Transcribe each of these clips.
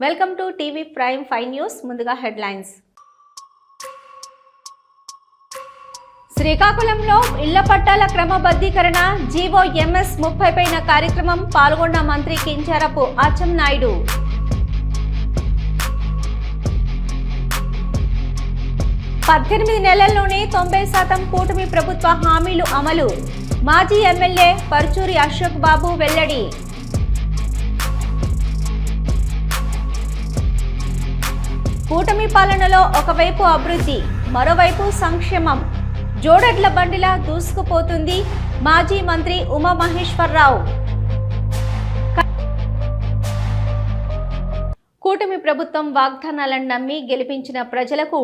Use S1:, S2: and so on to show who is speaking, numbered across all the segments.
S1: Welcome to TV prime 5 news. ముందుగా headlines. శ్రీకాకుళంలో ఇళ్ల పట్టాల క్రమబద్ధీకరణ జీవో ఎంఎస్ 30 పైన కార్యక్రమం పాల్గొన్న మంత్రి కింజరాపు అచ్చెన్నాయుడు. పద్దెనిమిది నెలల్లోనే 90% కూటమి ప్రభుత్వ హామీలు అమలు. మాజీ ఎమ్మెల్యే పరుచూరి అశోక్ బాబు వెల్లడి. కూటమి పాలనలో ఒకవైపు అభివృద్ధి, మరోవైపు సంక్షేమం జోడెడ్ల బండిలా దూసుకుపోతుంది మాజీ మంత్రి ఉమామహేశ్వరరావు. కూటమి ప్రభుత్వం వాగ్దానాలను నమ్మి గెలిపించిన ప్రజలకు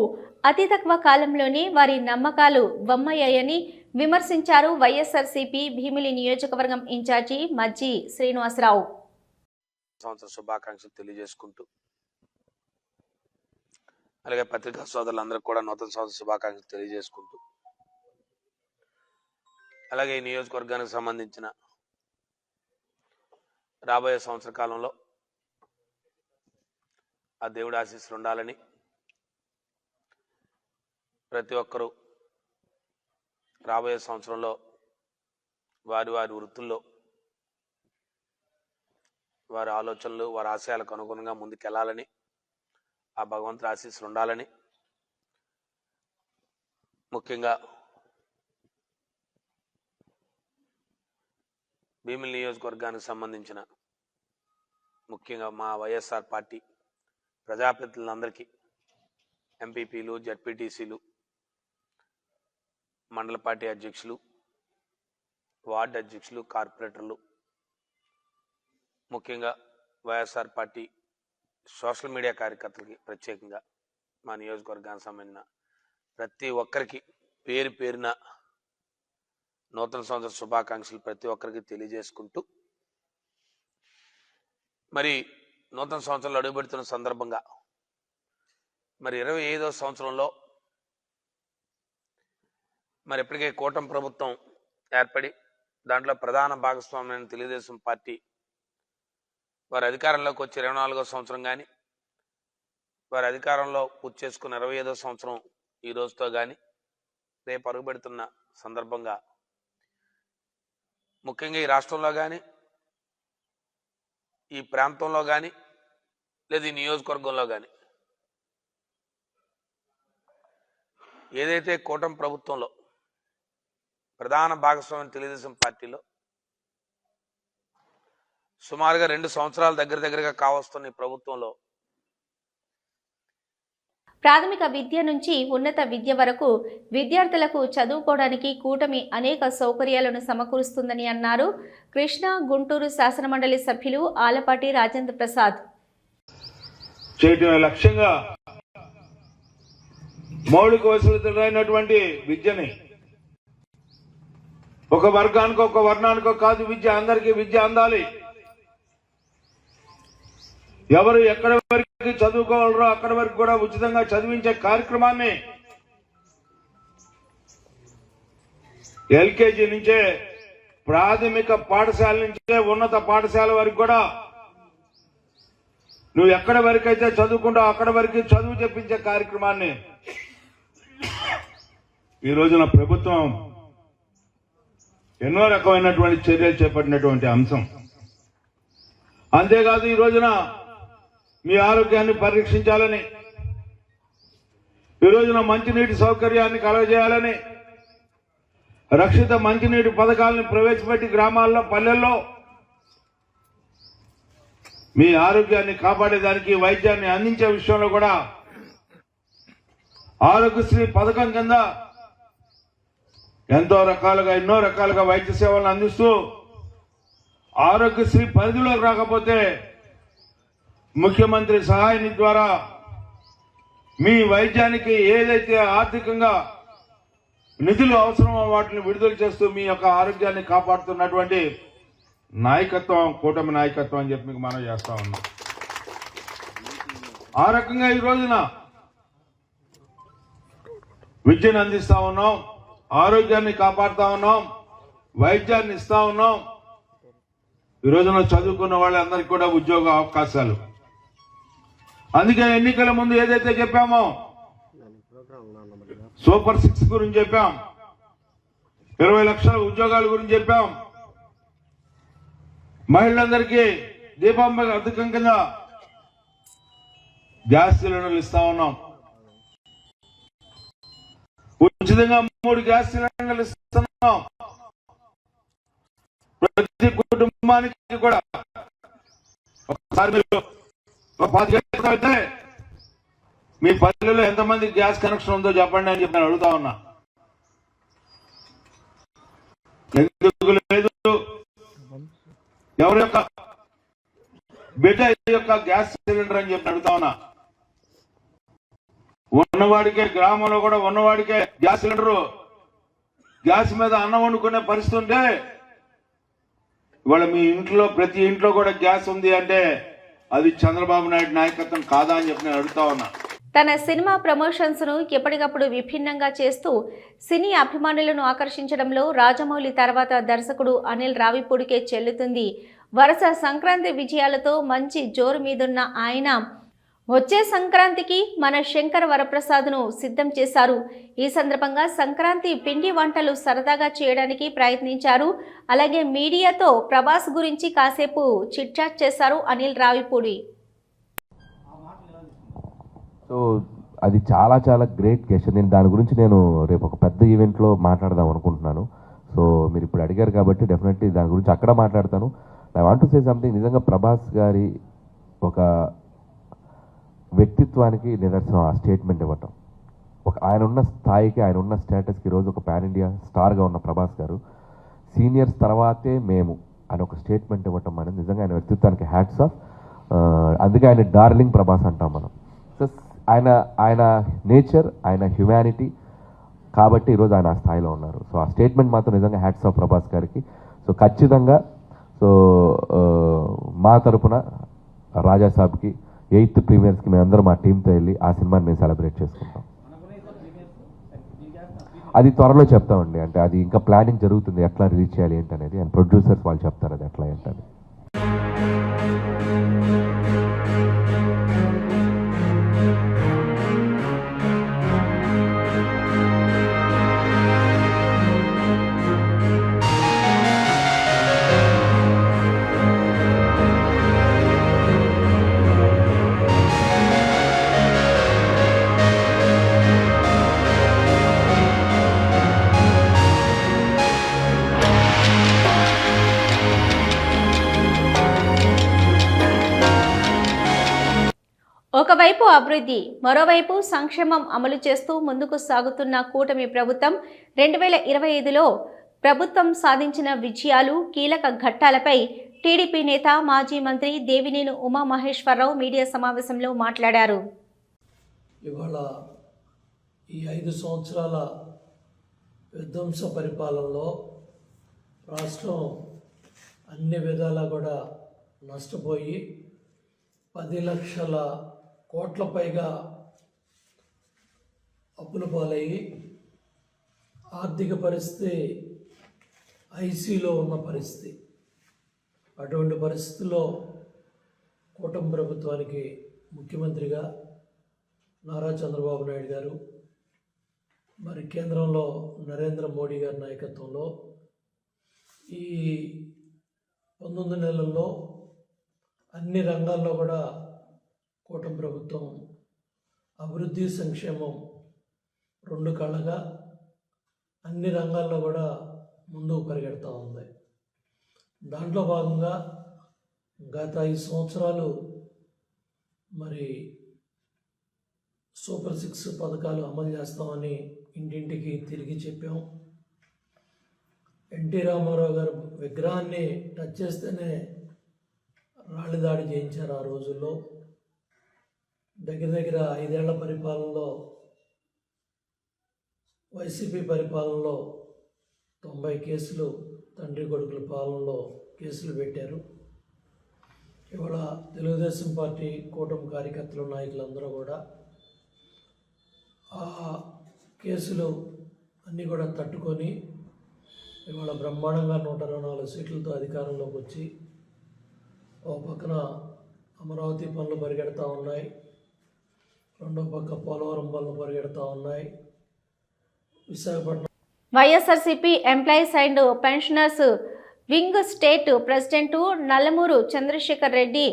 S1: అతి తక్కువ కాలంలోనే వారి నమ్మకాలు వమ్మయ్యాయని విమర్శించారు వైఎస్ఆర్సీపీ భీమిలి నియోజకవర్గం ఇన్ఛార్జి మజ్జి శ్రీనివాసరావు.
S2: సంవత్సర శుభాకాంక్షలు తెలియజేసుకుంటూ అలాగే పత్రికా సోదరులందరికీ కూడా నూతన సంవత్సర శుభాకాంక్షలు తెలియజేసుకుంటూ అలాగే ఈ నియోజకవర్గానికి సంబంధించిన రాబోయే సంవత్సర కాలంలో ఆ దేవుడి ఆశీస్సులు ఉండాలని ప్రతి ఒక్కరూ రాబోయే సంవత్సరంలో వారి వారి వృత్తుల్లో వారి ఆలోచనలు వారి ఆశయాలకు అనుగుణంగా ముందుకెళ్లాలని ఆ భగవంతుడి ఆశీస్సులు ఉండాలని ముఖ్యంగా భీమిలి నియోజకవర్గానికి సంబంధించిన ముఖ్యంగా మా వైఎస్ఆర్ పార్టీ ప్రజాప్రతినిధులందరికీ ఎంపీపీలు, జడ్పీటీసీలు, మండల పార్టీ అధ్యక్షులు, వార్డు అధ్యక్షులు, కార్పొరేటర్లు, ముఖ్యంగా వైఎస్ఆర్ పార్టీ సోషల్ మీడియా కార్యకర్తలకి ప్రత్యేకంగా మా నియోజకవర్గానికి సంబంధించిన ప్రతి ఒక్కరికి పేరు పేరున నూతన సంవత్సర శుభాకాంక్షలు ప్రతి ఒక్కరికి తెలియజేసుకుంటూ మరి నూతన సంవత్సరంలో అడుగుపెడుతున్న సందర్భంగా మరి 25వ సంవత్సరంలో మరి ఇప్పటికే కూటమి ప్రభుత్వం ఏర్పడి దాంట్లో ప్రధాన భాగస్వామ్యమైన తెలుగుదేశం పార్టీ వారి అధికారంలోకి వచ్చి 24వ సంవత్సరం కానీ వారి అధికారంలో పూర్తి చేసుకున్న 25వ సంవత్సరం ఈ రోజుతో కానీ రేపు అడుగుపెడుతున్న సందర్భంగా ముఖ్యంగా ఈ రాష్ట్రంలో కానీ ఈ ప్రాంతంలో కానీ లేదా ఈ నియోజకవర్గంలో కానీ ఏదైతే కూటమి ప్రభుత్వంలో ప్రధాన భాగస్వామ్యం తెలుగుదేశం పార్టీలో సుమారుగా 2 సంవత్సరాల దగ్గరగా కావస్తున్న ఈ ప్రభుత్వంలో
S1: ప్రాథమిక విద్య నుంచి ఉన్నత విద్య వరకు విద్యార్థులకు చదువుకోవడానికి కూటమి అనేక సౌకర్యాలను సమకూరుస్తుందని అన్నారు కృష్ణా గుంటూరు శాసనమండలి సభ్యులు ఆలపాటి రాజేంద్ర ప్రసాద్.
S3: చేయటం లక్ష్యంగా మౌలిక వసతులైనటువంటి విద్యని ఒక వర్గానికో ఒక వర్ణానికో కాదు, విద్య అందరికీ విద్య అందాలి. ఎవరు ఎక్కడి వరకు చదువుకోవాలరో అక్కడి వరకు కూడా ఉచితంగా చదివించే కార్యక్రమాన్ని ఎల్కేజీ నుంచే ప్రాథమిక పాఠశాల నుంచే ఉన్నత పాఠశాల వరకు కూడా నువ్వు ఎక్కడి వరకు అయితే చదువుకుంటావు అక్కడి వరకు చదువు చెప్పించే కార్యక్రమాన్ని ఈ రోజున ప్రభుత్వం ఎన్నో రకమైనటువంటి చర్యలు చేపట్టినటువంటి అంశం. అంతేకాదు ఈ రోజున మీ ఆరోగ్యాన్ని పరీక్షించాలని, ఈ రోజున మంచినీటి సౌకర్యాన్ని కలగజేయాలని రక్షిత మంచినీటి పథకాలను ప్రవేశపెట్టి గ్రామాల్లో పల్లెల్లో మీ ఆరోగ్యాన్ని కాపాడేదానికి వైద్యాన్ని అందించే విషయంలో కూడా ఆరోగ్యశ్రీ పథకం కింద ఎన్నో రకాలుగా వైద్య సేవలను అందిస్తూ ఆరోగ్యశ్రీ పరిధిలోకి రాకపోతే ముఖ్యమంత్రి సహాయ నిధి ద్వారా మీ వైద్యానికి ఏదైతే ఆర్థికంగా నిధులు అవసరమో వాటిని విడుదల చేస్తూ మీ యొక్క ఆరోగ్యాన్ని కాపాడుతున్నటువంటి నాయకత్వం కూటమి నాయకత్వం అని చెప్పి మీకు మనం చేస్తా ఉన్నాం. ఆ రకంగా ఈ రోజున విద్యను అందిస్తా ఉన్నాం, ఆరోగ్యాన్ని కాపాడుతా ఉన్నాం, వైద్యాన్ని ఇస్తా ఉన్నాం. ఈ రోజున చదువుకున్న వాళ్ళందరికీ కూడా ఉద్యోగ అవకాశాలు అందుకే ఎన్నికల ముందు ఏదైతే చెప్పామో సూపర్ 6 గురించి చెప్పాం, 20 లక్షల ఉద్యోగాల గురించి చెప్పాం, మహిళలందరికీ దీపం పథకం కింద గ్యాస్ సిలిండర్లు ఇస్తా ఉన్నాం, ఉచితంగా 3 గ్యాస్ సిలిండర్లు ఇస్తున్నాం, ప్రతి కుటుంబానికి కూడా ఒకసారి మీరు అయితే మీ పల్లెలో ఎంతమంది గ్యాస్ కనెక్షన్ ఉందో చెప్పండి అని చెప్పి నేను అడుగుతా ఉన్నా. ఎందుకు లేదు? ఎవరి యొక్క బిడ్డ యొక్క గ్యాస్ సిలిండర్ అని చెప్పి అడుగుతా ఉన్నా. ఉన్నవాడికే, గ్రామంలో కూడా ఉన్నవాడికే గ్యాస్ సిలిండరు, గ్యాస్ మీద అన్నం వండుకునే పరిస్థితి ఉంటే ఇవాళ మీ ఇంట్లో ప్రతి ఇంట్లో కూడా గ్యాస్ ఉంది అంటే అది చంద్రబాబు నాయుడు నాయకత్వం కాదా అని చెప్పి నేను అడుగుతా ఉన్నా.
S1: తన సినిమా ప్రమోషన్స్ ను ఎప్పటికప్పుడు విభిన్నంగా చేస్తూ సినీ అభిమానులను ఆకర్షించడంలో రాజమౌళి తర్వాత దర్శకుడు అనిల్ రావిపూడికే చెల్లుతుంది. వరుస సంక్రాంతి విజయాలతో మంచి జోరు మీదున్న ఆయన వచ్చే సంక్రాంతికి మన శంకర్ వరప్రసాద్ను సిద్ధం చేశారు. ఈ సందర్భంగా సంక్రాంతి పిండి వంటలు సరదాగా చేయడానికి ప్రయత్నించారు. అలాగే మీడియాతో ప్రభాస్ గురించి కాసేపు చిట్చాట్ చేశారు అనిల్ రావిపూడి.
S4: సో అది చాలా చాలా గ్రేట్ క్వశ్చన్. దాని గురించి నేను రేపు ఒక పెద్ద ఈవెంట్లో మాట్లాడదాం అనుకుంటున్నాను. సో మీరు ఇప్పుడు అడిగారు కాబట్టి డెఫినెట్లీ దాని గురించి అక్కడ మాట్లాడతాను. I want to say something. నిజంగా ప్రభాస్ గారి ఒక వ్యక్తిత్వానికి నిదర్శనం ఆ స్టేట్మెంట్ ఇవ్వటం. ఆయన ఉన్న స్థాయికి, ఆయన ఉన్న స్టేటస్కి ఈరోజు ఒక పాన్ ఇండియా స్టార్గా ఉన్న ప్రభాస్ గారు సీనియర్స్ తర్వాతే మేము అని ఒక స్టేట్మెంట్ ఇవ్వటం అనేది నిజంగా ఆయన వ్యక్తిత్వానికి హ్యాట్స్ ఆఫ్. అందుకే ఆయన డార్లింగ్ ప్రభాస్ అంటాం మనం. సో ఆయన నేచర్, ఆయన హ్యుమానిటీ కాబట్టి ఈరోజు ఆయన ఆ స్థాయిలో ఉన్నారు. సో ఆ స్టేట్మెంట్ మాత్రం నిజంగా హ్యాట్స్ ఆఫ్ ప్రభాస్ గారికి. సో ఖచ్చితంగా మా తరపున రాజాసాబ్కి 8th ప్రీమియర్స్కి మేమందరం మా టీంతో వెళ్ళి ఆ సినిమాని మేము సెలబ్రేట్ చేసుకుంటాం. అది త్వరలో చెప్తామండి. అంటే అది ఇంకా ప్లానింగ్ జరుగుతుంది, ఎట్లా రిలీజ్ చేయాలి ఏంటనేది. అండ్ ప్రొడ్యూసర్స్ వాళ్ళు చెప్తారు అది ఎట్లా ఏంటని.
S1: ఒకవైపు అభివృద్ధి, మరోవైపు సంక్షేమం అమలు చేస్తూ ముందుకు సాగుతున్న కూటమి ప్రభుత్వం 2025లో ప్రభుత్వం సాధించిన విజయాలు, కీలక ఘట్టాలపై టీడీపీ నేత మాజీ మంత్రి దేవినేని ఉమామహేశ్వరరావు మీడియా సమావేశంలో మాట్లాడారు.
S5: ఇవాళ ఈ 5 సంవత్సరాల విధ్వంస పరిపాలనలో రాష్ట్రం అన్ని విధాలా కూడా నష్టపోయి 10 లక్షల కోట్ల పైగా అప్పుల పాలయ్యి ఆర్థిక పరిస్థితి ఐసీలో ఉన్న పరిస్థితి. అటువంటి పరిస్థితుల్లో కూటమి ప్రభుత్వానికి ముఖ్యమంత్రిగా నారా చంద్రబాబు నాయుడు గారు, మరి కేంద్రంలో నరేంద్ర మోడీ గారి నాయకత్వంలో ఈ 19 నెలల్లో అన్ని రంగాల్లో కూడా కూటమి ప్రభుత్వం అభివృద్ధి, సంక్షేమం 2 కళ్ళగా అన్ని రంగాల్లో కూడా ముందుకు పరిగెడతా ఉంది. దాంట్లో భాగంగా గత 5 సంవత్సరాలు మరి సూపర్ 6 పథకాలు అమలు చేస్తామని ఇంటింటికి తిరిగి చెప్పాం. ఎన్టీ రామారావు గారు విగ్రహాన్ని టచ్ చేస్తేనే రాళ్ళు దాడి చేయించారు. ఆ రోజుల్లో దగ్గర 5 ఏళ్ల పరిపాలనలో, వైసీపీ పరిపాలనలో 90 కేసులు, తండ్రి కొడుకుల పాలనలో కేసులు పెట్టారు. ఇవాళ తెలుగుదేశం పార్టీ కూటమి కార్యకర్తలు, నాయకులందరూ కూడా ఆ కేసులు అన్నీ కూడా తట్టుకొని ఇవాళ బ్రహ్మాండంగా 124 సీట్లతో అధికారంలోకి వచ్చి ఓ పక్కన అమరావతి పనులు పరిగెడతా ఉన్నాయి, రెండో పక్క పోలవరం పనులు పరిగెడతా ఉన్నాయి. Visakhapatnam
S1: YSRCP employees and pensioners wing state president Nallamuru Chandrasekhar Reddy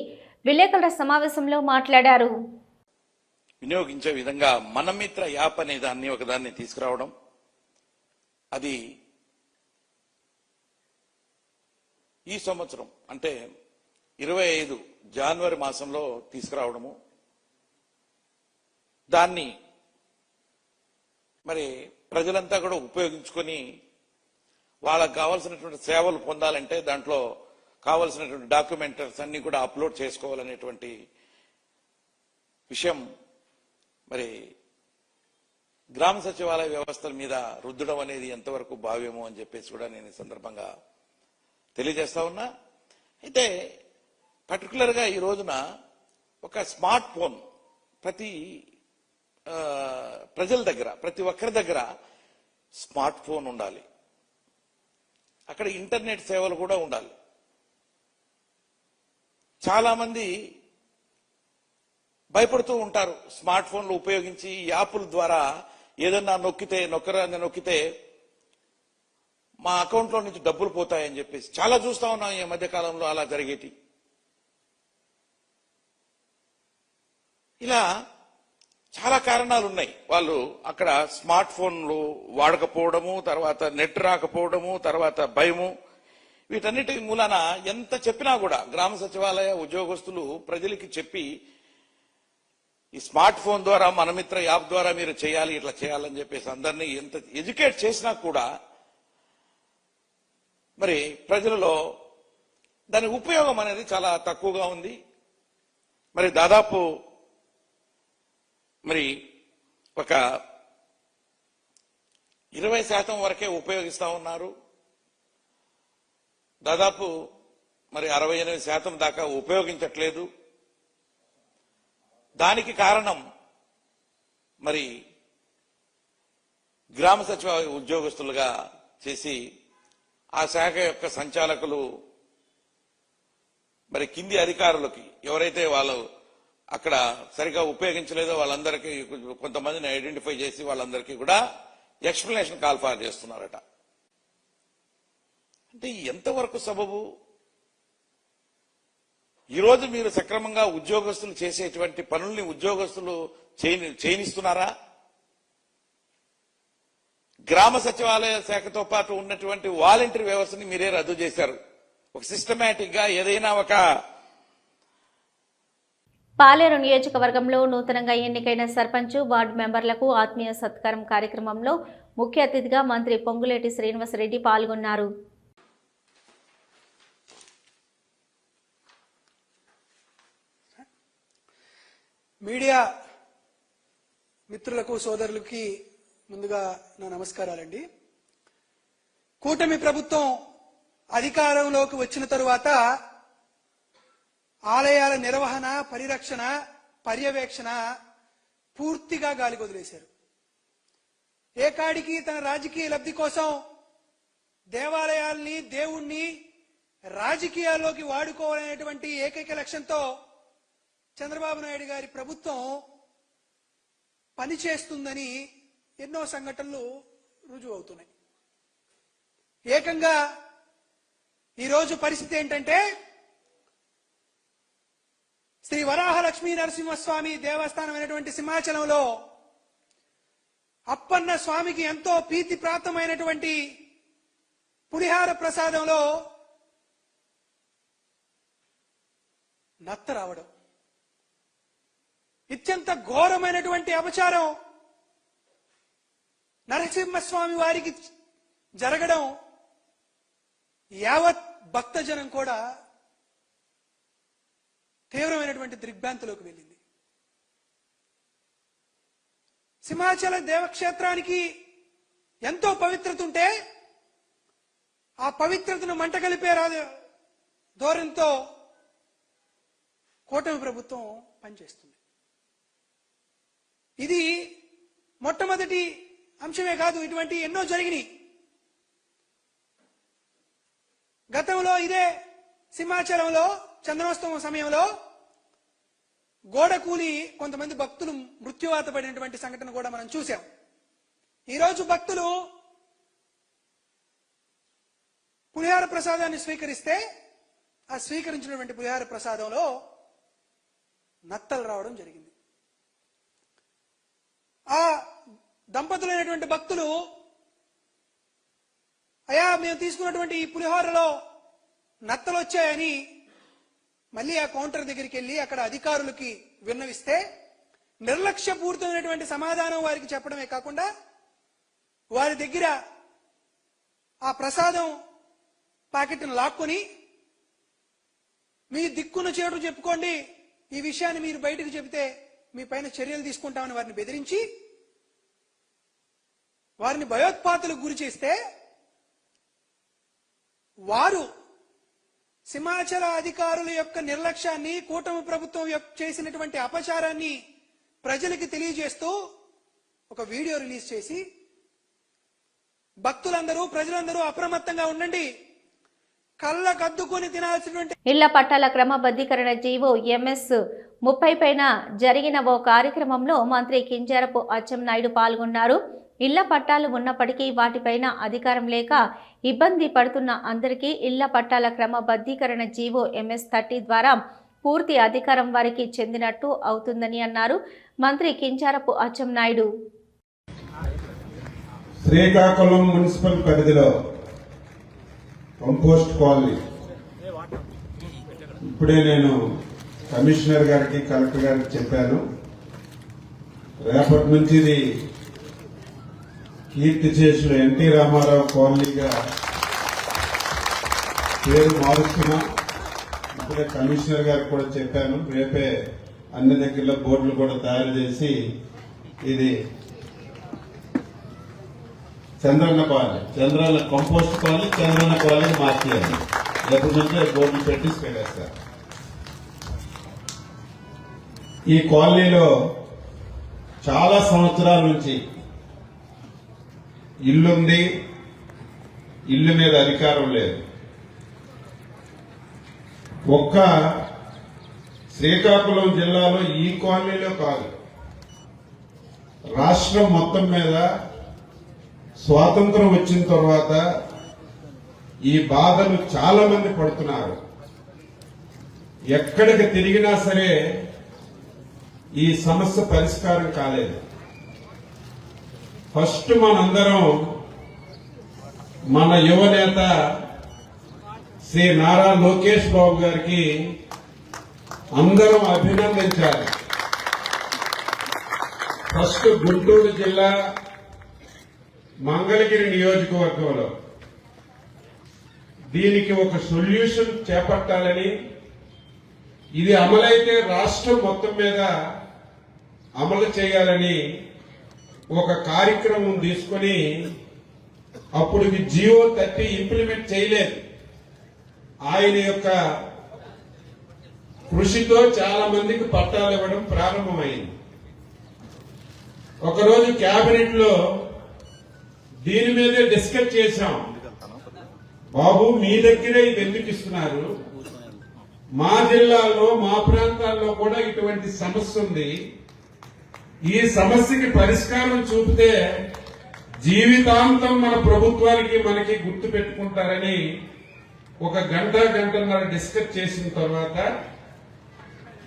S1: విలేకరుల సమావేశంలో మాట్లాడారు.
S6: వినియోగించే విధంగా మనమిత్ర యాప్ అనే దాన్ని ఒకదాన్ని తీసుకురావడం, అది ఈ సంవత్సరం అంటే 25 జనవరి మాసంలో తీసుకురావడము, దాన్ని మరి ప్రజలంతా కూడా ఉపయోగించుకొని వాళ్ళకు కావాల్సినటువంటి సేవలు పొందాలంటే దాంట్లో కావాల్సినటువంటి డాక్యుమెంట్స్ అన్ని కూడా అప్లోడ్ చేసుకోవాలనేటువంటి విషయం మరి గ్రామ సచివాలయ వ్యవస్థల మీద రుద్దడం అనేది ఎంతవరకు భావ్యమో అని చెప్పేసి కూడా నేను ఈ సందర్భంగా తెలియజేస్తా ఉన్నా. అయితే పర్టికులర్ గా ఈ రోజున ఒక స్మార్ట్ ఫోన్ ప్రతి ప్రజల దగ్గర, ప్రతి ఒక్కరి దగ్గర స్మార్ట్ ఫోన్ ఉండాలి. అక్కడ ఇంటర్నెట్ సేవలు కూడా ఉండాలి. చాలా మంది భయపడుతూ ఉంటారు స్మార్ట్ ఫోన్లు ఉపయోగించి యాప్ల ద్వారా ఏదన్నా నొక్కితే మా అకౌంట్లో నుంచి డబ్బులు పోతాయని చెప్పేసి చాలా చూస్తా ఉన్నాం ఈ మధ్య కాలంలో అలా జరిగేటి. ఇలా చాలా కారణాలు ఉన్నాయి. వాళ్ళు అక్కడ స్మార్ట్ ఫోన్లు వాడకపోవడము, తర్వాత నెట్ రాకపోవడము, తర్వాత భయము, వీటన్నిటి మూలాన ఎంత చెప్పినా కూడా గ్రామ సచివాలయ ఉద్యోగస్తులు ప్రజలకి చెప్పి ఈ స్మార్ట్ ఫోన్ ద్వారా మనమిత్ర యాప్ ద్వారా మీరు చేయాలి, ఇట్లా చేయాలని చెప్పేసి అందరినీ ఎంత ఎడ్యుకేట్ చేసినా కూడా మరి ప్రజలలో దాని ఉపయోగం అనేది చాలా తక్కువగా ఉంది. మరి దాదాపు మరి ఒక 20% వరకే ఉపయోగిస్తా ఉన్నారు. దాదాపు మరి 68% దాకా ఉపయోగించట్లేదు. దానికి కారణం మరి గ్రామ సచివాలయ ఉద్యోగస్తులుగా చేసి ఆ శాఖ యొక్క సంచాలకులు మరి కింది అధికారులకి ఎవరైతే వాళ్ళు అక్కడ సరిగా ఉపయోగించలేదో వాళ్ళందరికీ కొంతమందిని ఐడెంటిఫై చేసి వాళ్ళందరికీ కూడా ఎక్స్ప్లెనేషన్ కాల్ ఫార్ చేస్తున్నారట. అంటే ఎంతవరకు సబబు? ఈరోజు మీరు సక్రమంగా ఉద్యోగస్తులు చేసేటువంటి పనుల్ని ఉద్యోగస్తులు చేయనిస్తున్నారా? గ్రామ సచివాలయ శాఖతో పాటు ఉన్నటువంటి వాలంటీర్ వ్యవస్థని మీరే రద్దు చేశారు. ఒక సిస్టమేటిక్ గా ఏదైనా ఒక
S1: పాలేరు నియోజకవర్గంలో నూతనంగా ఎన్నికైన సర్పంచ్, వార్డు మెంబర్లకు ఆత్మీయ సత్కారం కార్యక్రమంలో ముఖ్య అతిథిగా మంత్రి పొంగులేటి శ్రీనివాసరెడ్డి పాల్గొన్నారు.
S7: మీడియా మిత్రులకు, సోదరులకి ముందుగా నా నమస్కారాలండి. కూటమి ప్రభుత్వం అధికారంలోకి వచ్చిన తరువాత ఆలయాల నిర్వహణ, పరిరక్షణ, పర్యవేక్షణ పూర్తిగా గాలికి వదిలేశారు. ఏకాడికి తన రాజకీయ లబ్ధి కోసం దేవాలయాల్ని, దేవుణ్ణి రాజకీయాల్లోకి వాడుకోవాలనేటువంటి ఏకైక లక్ష్యంతో చంద్రబాబు నాయుడు గారి ప్రభుత్వం పనిచేస్తుందని ఎన్నో సంఘటనలు రుజువు అవుతున్నాయి. ఏకంగా ఈరోజు పరిస్థితి ఏంటంటే శ్రీ వరాహ లక్ష్మీ నరసింహస్వామి దేవస్థానం అయినటువంటి సింహాచలంలో అప్పన్న స్వామికి ఎంతో ప్రీతిప్రాప్తమైనటువంటి పులిహార ప్రసాదంలో నత్త రావడం, అత్యంత ఘోరమైనటువంటి అపచారం నరసింహస్వామి వారికి జరగడం యావత్ భక్తజనం కూడా తీవ్రమైనటువంటి దిగ్భ్రాంతిలోకి వెళ్ళింది. సింహాచల దేవక్షేత్రానికి ఎంతో పవిత్రత ఉంటే ఆ పవిత్రతను మంటగలిపే ధోరణితో కూటమి ప్రభుత్వం పనిచేస్తుంది. ఇది మొట్టమొదటి అంశమే కాదు, ఇటువంటి ఎన్నో జరిగినాయి. గతంలో ఇదే సింహాచలంలో చందనోత్సవం సమయంలో గోడ కూలి కొంతమంది భక్తులు మృత్యువాత పడినటువంటి సంఘటన కూడా మనం చూసాం. ఈరోజు భక్తులు పులిహార ప్రసాదాన్ని స్వీకరిస్తే ఆ స్వీకరించినటువంటి పులిహార ప్రసాదంలో నత్తలు రావడం జరిగింది. ఆ దంపతులైనటువంటి భక్తులు, అయ్యా మేము తీసుకున్నటువంటి ఈ పులిహోరలో నత్తలు వచ్చాయని మళ్ళీ ఆ కౌంటర్ దగ్గరికి వెళ్ళి అక్కడ అధికారులకి విన్నవిస్తే నిర్లక్ష్యపూరితమైనటువంటి సమాధానం వారికి చెప్పడమే కాకుండా వారి దగ్గర ఆ ప్రసాదం ప్యాకెట్ను లాక్కొని మీ దిక్కున్న చేటు చెప్పుకోండి, ఈ విషయాన్ని మీరు బయటకు చెబితే మీ పైన చర్యలు తీసుకుంటామని వారిని బెదిరించి వారిని భయోత్పాతులకు గురి చేస్తే వారు సింహాచల అధికారుల యొక్క నిర్లక్ష్యాన్ని, కూటమి ప్రభుత్వం చేసినటువంటి అపచారాన్ని ప్రజలకు తెలియజేస్తూ ఒక వీడియో రిలీజ్ చేసి భక్తులందరూ, ప్రజలందరూ అప్రమత్తంగా ఉండండి, కళ్ళ కద్దుకొని తినాల్సినటువంటి
S1: ఇళ్ల పట్టాల క్రమబద్ధీకరణ జీవో MS 30 పైన జరిగిన ఓ కార్యక్రమంలో మంత్రి కింజరాపు అచ్చెన్నాయుడు పాల్గొన్నారు. ఇళ్ల పట్టాలు ఉన్నప్పటికీ వాటిపైన అధికారం లేక ఇబ్బంది పడుతున్న అందరికీ ఇళ్ల పట్టాల క్రమబద్ధీకరణ జీవో MS 30 ద్వారా పూర్తి అధికారం వారికి చెందినట్టు అవుతుందని అన్నారు మంత్రి కింజరాపు అచ్చెన్నాయుడు.
S8: శ్రీకాకుళం మున్సిపల్ పరిధిలో కంపోస్ట్ కాలనీ ఇప్పుడే నేను కమిషనర్ గారికి, కలెక్టర్ గారికి చెప్పాను. రేపటి నుంచి ఇది కీర్తి చేసులు ఎన్టీ రామారావు కాలనీగా పేరు మారుస్తున్నాం. ఇప్పుడే కమిషనర్ గారికి కూడా చెప్పాను. రేపే అన్ని దగ్గరలో బోర్డులు కూడా తయారు చేసి ఇది Chandranna colony, Chandranna compost colony, Chandranna colony మార్చేయాలి. రేపటి నుంచి బోర్డులు పెట్టి పెట్టేస్తారు. ఈ కాలనీలో చాలా సంవత్సరాల నుంచి ఇల్లుంది, ఇల్లు మీద అధికారం లేదు. ఒక్క శ్రీకాకుళం జిల్లాలో ఈ కాలనీలో కాదు, రాష్ట్రం మొత్తం మీద స్వాతంత్రం వచ్చిన తర్వాత ఈ బాధలు చాలా మంది పడుతున్నారు. ఎక్కడికి తిరిగినా సరే ఈ సమస్య పరిష్కారం కాలేదు. ఫస్ట్ మనందరం మన యువనేత శ్రీ నారా లోకేష్ బాబు గారికి అందరం అభినందించాలి. ఫస్ట్ గుంటూరు జిల్లా మంగళగిరి నియోజకవర్గంలో దీనికి ఒక సొల్యూషన్ చేపట్టాలని, ఇది అమలైతే రాష్ట్రం మొత్తం మీద అమలు చేయాలని ఒక కార్యక్రమం తీసుకుని, అప్పుడు జీవో 30 ఇంప్లిమెంట్ చేయలేదు. ఆయన యొక్క కృషితో చాలా మందికి పట్టాలు ఇవ్వడం ప్రారంభమైంది. ఒకరోజు కేబినెట్ లో దీని మీదే డిస్కస్ చేశాం. బాబు, మీ దగ్గరే ఇది ఎందుకు ఇస్తున్నారు? మా జిల్లాలో, మా ప్రాంతాల్లో కూడా ఇటువంటి సమస్య ఉంది. ఈ సమస్యకి పరిష్కారం చూపితే జీవితాంతం మన ప్రభుత్వానికి మనకి గుర్తు పెట్టుకుంటారని ఒక గంటన్నర డిస్కస్ చేసిన తర్వాత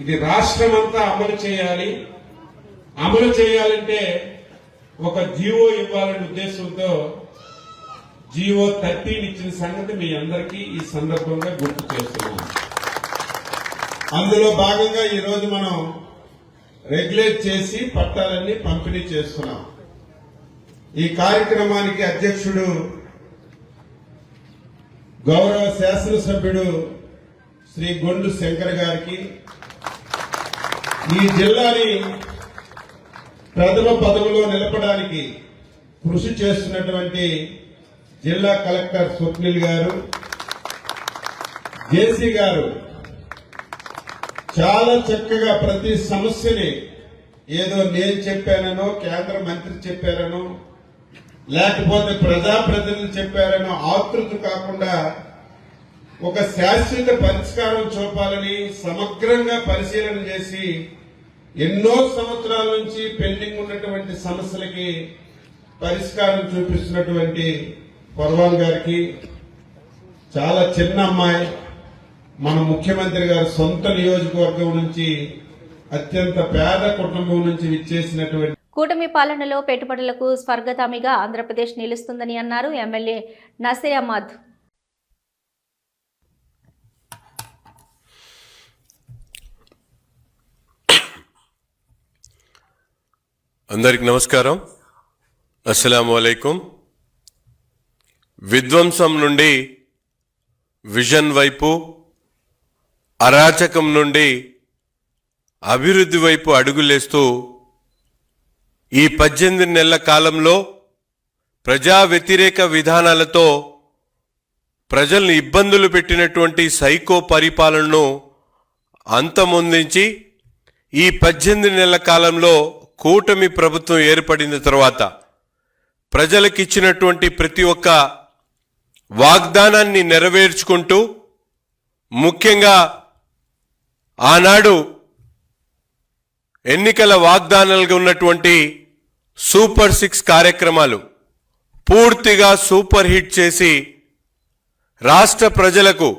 S8: ఇది రాష్ట్రం అంతా అమలు చేయాలి. అమలు చేయాలంటే ఒక జీవో ఇవ్వాలనే ఉద్దేశంతో జీవో 30 ఇచ్చిన సంగతి మీ అందరికీ ఈ సందర్భంగా గుర్తు చేస్తున్నాం. అందులో భాగంగా ఈ రోజు మనం రెగ్యులేట్ చేసి పట్టాలన్నీ పంపిణీ చేస్తున్నాం. ఈ కార్యక్రమానికి అధ్యక్షుడు గౌరవ శాసనసభ్యుడు శ్రీ గొండు శంకర్ గారికి, ఈ జిల్లాని ప్రథమ పదవిలో నిలపడానికి కృషి చేస్తున్నటువంటి జిల్లా కలెక్టర్ స్వప్నిల్ గారు, జేసీ గారు చాలా చక్కగా ప్రతి సమస్యని ఏదో నేను చెప్పానో, కేంద్ర మంత్రి చెప్పారనో, లేకపోతే ప్రజాప్రతినిధులు చెప్పారనో ఆతృత కాకుండా ఒక శాశ్వత పరిష్కారం చూపాలని సమగ్రంగా పరిశీలన చేసి ఎన్నో సంవత్సరాల నుంచి పెండింగ్ ఉన్నటువంటి సమస్యలకి పరిష్కారం చూపిస్తున్నటువంటి పర్వాన్ గారికి, చాలా చిన్న అమ్మాయి, మన ముఖ్యమంత్రి గారి సొంత నియోజకవర్గం నుంచి అత్యంత పేద కుటుంబం నుంచి విచ్చేసినటువంటి
S1: కూటమి పాలనలో పెట్టుబడులకు స్వర్గతామిగా ఆంధ్రప్రదేశ్ నిలుస్తుందని అన్నారు ఎమ్మెల్యే నసీర్ అహ్మద్.
S9: అందరికి నమస్కారం. అస్సలాము అలైకుం. విధ్వంసం నుండి విజన్ వైపు, అరాచకం నుండి అభివృద్ధి వైపు అడుగులేస్తూ ఈ 18 నెలల కాలంలో ప్రజా వ్యతిరేక విధానాలతో ప్రజల్ని ఇబ్బందులు పెట్టినటువంటి సైకో పరిపాలనను అంతమొందించి ఈ 18 నెలల కాలంలో కూటమి ప్రభుత్వం ఏర్పడిన తర్వాత ప్రజలకిచ్చినటువంటి ప్రతి ఒక్క వాగ్దానాన్ని నెరవేర్చుకుంటూ, ముఖ్యంగా ఆనాడు ఎన్నికల వాగ్దానాలుగా ఉన్నటువంటి సూపర్ 6 కార్యక్రమాలు పూర్తిగా సూపర్ హిట్ చేసి రాష్ట్ర ప్రజలకు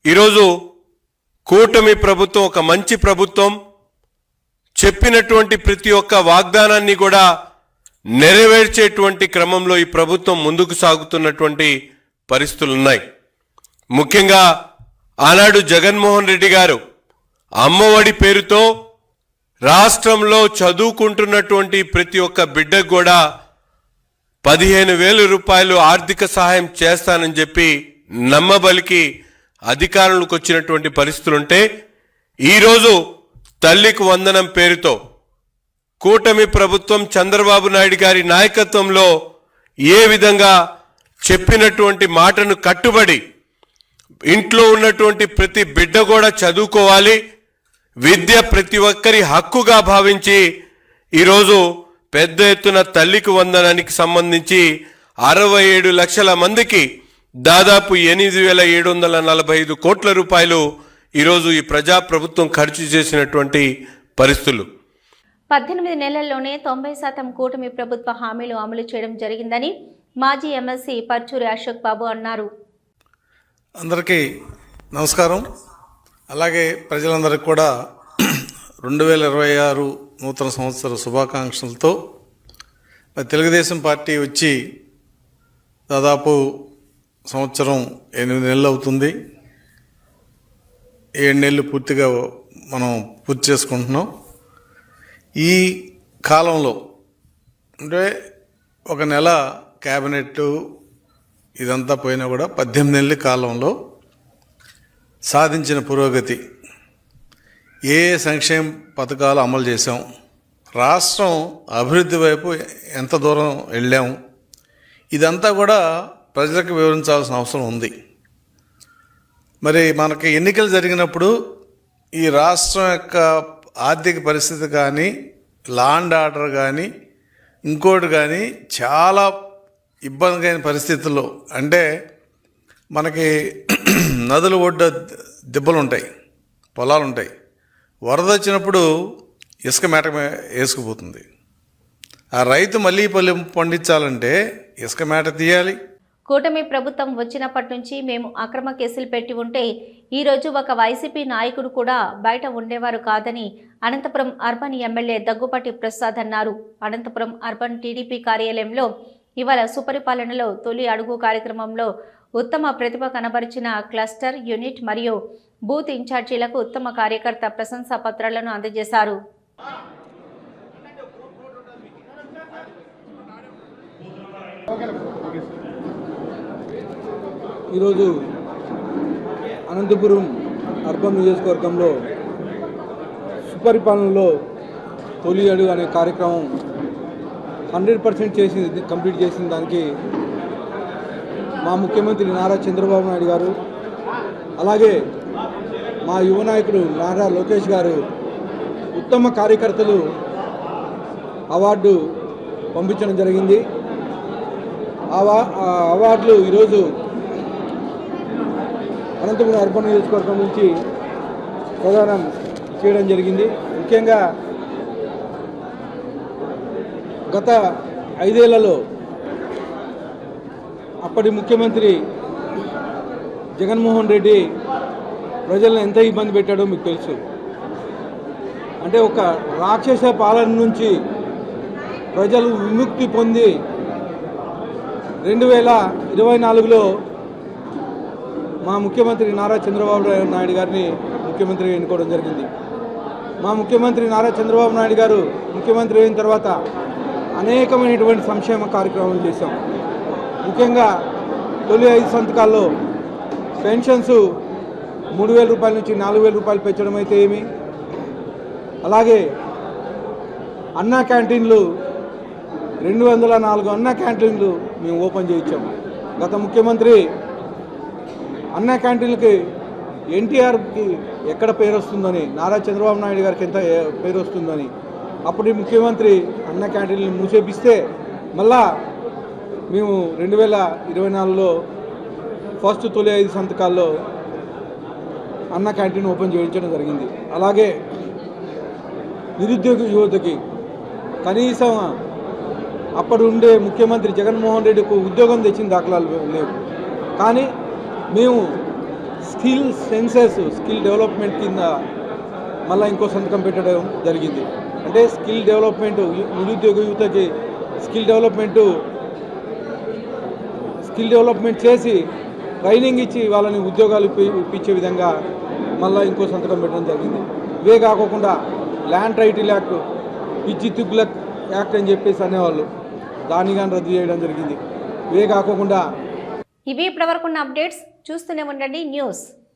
S9: ఈరోజు కూటమి ప్రభుత్వం ఒక మంచి ప్రభుత్వం, చెప్పినటువంటి ప్రతి ఒక్క వాగ్దానాన్ని కూడా నెరవేర్చేటువంటి క్రమంలో ఈ ప్రభుత్వం ముందుకు సాగుతున్నటువంటి పరిస్థితులు ఉన్నాయి. ముఖ్యంగా ఆనాడు జగన్మోహన్ రెడ్డి గారు అమ్మఒడి పేరుతో రాష్ట్రంలో చదువుకుంటున్నటువంటి ప్రతి ఒక్క బిడ్డకు కూడా 15,000 రూపాయలు ఆర్థిక సహాయం చేస్తానని చెప్పి నమ్మబలికి అధికారంలోకి వచ్చినటువంటి పరిస్థితులుంటే, ఈరోజు తల్లికి వందనం పేరుతో కూటమి ప్రభుత్వం చంద్రబాబు నాయుడు గారి నాయకత్వంలో ఏ విధంగా చెప్పినటువంటి మాటను కట్టుబడి ఇంట్లో ఉన్నటువంటి ప్రతి బిడ్డ కూడా చదువుకోవాలి, విద్య ప్రతి ఒక్కరి హక్కుగా భావించి ఈరోజు పెద్ద ఎత్తున తల్లికి వందనానికి సంబంధించి 67 లక్షల మందికి దాదాపు 8,745 కోట్ల రూపాయలు ఈరోజు ఈ ప్రజాప్రభుత్వం ఖర్చు చేసినటువంటి పరిస్థితులు.
S1: 18 నెలల్లోనే 90% కూటమి ప్రభుత్వ హామీలు అమలు చేయడం జరిగిందని మాజీ ఎమ్మెల్సీ పర్చూరి అశోక్ బాబు అన్నారు.
S10: అందరికీ నమస్కారం. అలాగే ప్రజలందరికీ కూడా 2026 నూతన సంవత్సర శుభాకాంక్షలతో తెలుగుదేశం పార్టీ వచ్చి దాదాపు సంవత్సరం 8 నెలలు అవుతుంది. 7 నెలలు పూర్తిగా మనం పూర్తి చేసుకుంటున్నాం. ఈ కాలంలో అంటే ఒక నెల క్యాబినెట్ ఇదంతా పోయినా కూడా 18 నెలల కాలంలో సాధించిన పురోగతి, ఏ సంక్షేమ పథకాలు అమలు చేశాం, రాష్ట్రం అభివృద్ధి వైపు ఎంత దూరం వెళ్ళాము, ఇదంతా కూడా ప్రజలకు వివరించాల్సిన అవసరం ఉంది. మరి మనకి ఎన్నికలు జరిగినప్పుడు ఈ రాష్ట్రం యొక్క ఆర్థిక పరిస్థితి కానీ, లా అండ్ ఆర్డర్ కానీ, ఇంకోటి కానీ చాలా ఇబ్బందికైన పరిస్థితుల్లో, అంటే మనకి నదుల ఒడ్డు దిబ్బలు ఉంటాయి, పొలాలు ఉంటాయి, వరద వచ్చినప్పుడు ఇసుక మేట వేసుకుపోతుంది. ఆ రైతు మళ్ళీ పొలం పండించాలంటే ఇసుక మేట తీయాలి.
S1: కూటమి ప్రభుత్వం వచ్చినప్పటి నుంచి మేము అక్రమ కేసులు పెట్టి ఉంటే ఈరోజు ఒక వైసీపీ నాయకుడు కూడా బయట ఉండేవారు కాదని అనంతపురం అర్బన్ ఎమ్మెల్యే దగ్గుపాటి ప్రసాద్ అన్నారు. అనంతపురం అర్బన్ టీడీపీ కార్యాలయంలో ఇవాళ సుపరిపాలనలో తొలి అడుగు కార్యక్రమంలో ఉత్తమ ప్రతిభ కనబరిచిన క్లస్టర్, యూనిట్ మరియు బూత్ ఇన్ఛార్జీలకు ఉత్తమ కార్యకర్త ప్రశంసా పత్రాలను అందజేశారు.
S11: ఈరోజు అనంతపురం అర్బన్ నియోజకవర్గంలో సుపరిపాలనలో తొలి అడుగు అనే కార్యక్రమం 100% కంప్లీట్ చేసిన దానికి మా ముఖ్యమంత్రి నారా చంద్రబాబు నాయుడు గారు, అలాగే మా యువ నాయకుడు నారా లోకేష్ గారు ఉత్తమ కార్యకర్తలు అవార్డు పంపించడం జరిగింది. ఆ అవార్డులు ఈరోజు అనంతపురం అర్బన్ నియోజకవర్గం నుంచి ప్రదానం చేయడం జరిగింది. ముఖ్యంగా గత 5 ఏళ్లలో అప్పటి ముఖ్యమంత్రి జగన్మోహన్ రెడ్డి ప్రజలను ఎంత ఇబ్బంది పెట్టాడో మీకు తెలుసు. అంటే ఒక రాక్షస పాలన నుంచి ప్రజలు విముక్తి పొంది 2024లో మా ముఖ్యమంత్రి నారా చంద్రబాబు నాయుడు గారిని ముఖ్యమంత్రిగా ఎన్నుకోవడం జరిగింది. మా ముఖ్యమంత్రి నారా చంద్రబాబు నాయుడు గారు ముఖ్యమంత్రి అయిన తర్వాత అనేకమైనటువంటి సంక్షేమ కార్యక్రమాలు చేశాం. ముఖ్యంగా తొలి 5 సంతకాల్లో పెన్షన్స్ 3,000 రూపాయల నుంచి 4,000 రూపాయలు పెంచడం అయితే ఏమి, అలాగే అన్నా క్యాంటీన్లు 204 అన్నా క్యాంటీన్లు మేము ఓపెన్ చేయించాము. గత ముఖ్యమంత్రి అన్నా క్యాంటీన్లకి ఎన్టీఆర్కి ఎక్కడ పేరు వస్తుందని, నారా చంద్రబాబు నాయుడు గారికి ఎంత పేరు వస్తుందని అప్పటి ముఖ్యమంత్రి అన్నా క్యాంటీన్లు మూసేపిస్తే మళ్ళా మేము 2024లో ఫస్ట్ తొలి 5 సంతకాల్లో అన్నా క్యాంటీన్ ఓపెన్ చేయించడం జరిగింది. అలాగే నిరుద్యోగ యువతకి కనీసం అప్పుడు ఉండే ముఖ్యమంత్రి జగన్మోహన్ రెడ్డికి ఉద్యోగం తెచ్చిన దాఖలాలు లేవు. కానీ మేము స్కిల్ డెవలప్మెంట్ కింద మళ్ళీ ఇంకో సంతకం పెట్టడం జరిగింది. అంటే స్కిల్ డెవలప్మెంట్, నిరుద్యోగ యువతకి స్కిల్ డెవలప్మెంట్ చేసి ట్రైనింగ్ ఇచ్చి వాళ్ళని ఉద్యోగాలు ఇప్పించే విధంగా మళ్ళీ ఇంకో సంతకం పెట్టడం జరిగింది. ఇవే కాకుండా ల్యాండ్ టైటిల్ యాక్ట్, పిచ్చి తుగ్లక్ యాక్ట్ అని చెప్పేసి అనేవాళ్ళు, దాన్ని కానీ రద్దు చేయడం జరిగింది. ఇవే కాకుండా
S1: ఇవి ఇప్పటివరకున్న అప్డేట్స్. చూస్తూనే ఉండండి న్యూస్.